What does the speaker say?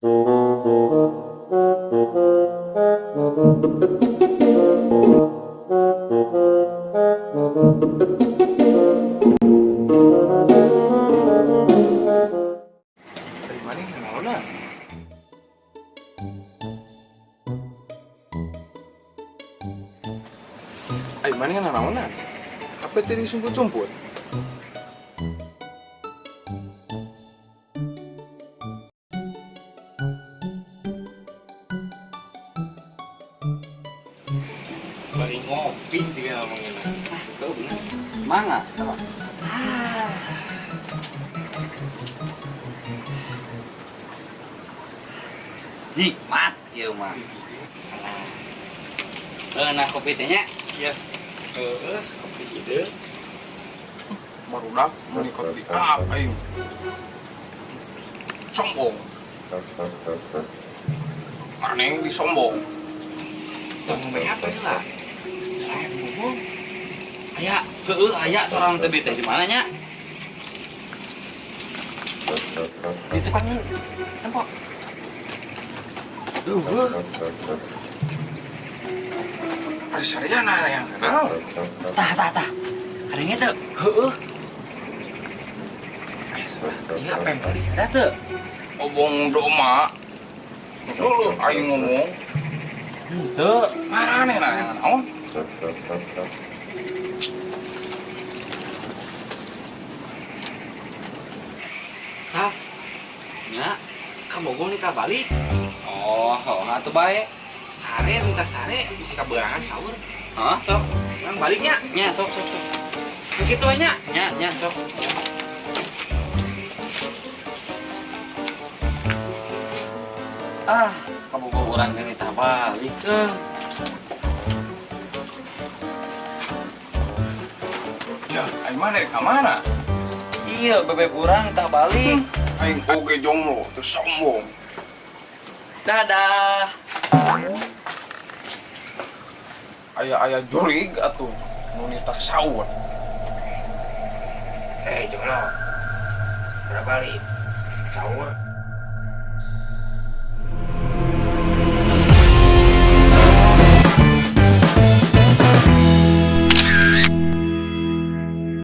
Mana yang naon? Ay, mana yang naon? Apa tadi sumput-sumput? Bari ngopi dia ngomongin. Tuh, mangga. Nikmat ya mah. Nah kopi teh nya. Ya. Kopi ide. Barudak menikot di apa ayo? Sombong. Mana yang disombong? Ngomong apa lah? Saya ngomong. Aya, aya seorang tadi teh di mana nya? Di tukang tempat. Ada Saryana yang kenal. Tah. Ada yang itu. Heeh. Iya, apa yang tadi sadar tuh? Obong doma. Dulu ayo ngomong. Tuh, Mana nih yang naon? Sal. Nya, kamu gong nih balik. Oh, atuh bae. Sare minta sare bisa kaberangan sahur. Hah? Sok, nang baliknya. Nya, sok. Begitu aja. Nya, sok. Kamu gong urang teh minta balik ke. Ya, ayo mana ke mana? Iya, bebek urang tak balik. Ayo oge jomblo, tuh sombong. Dadah. Ayah jurig atuh nunita sahur. Jomblo, udah balik, sahur.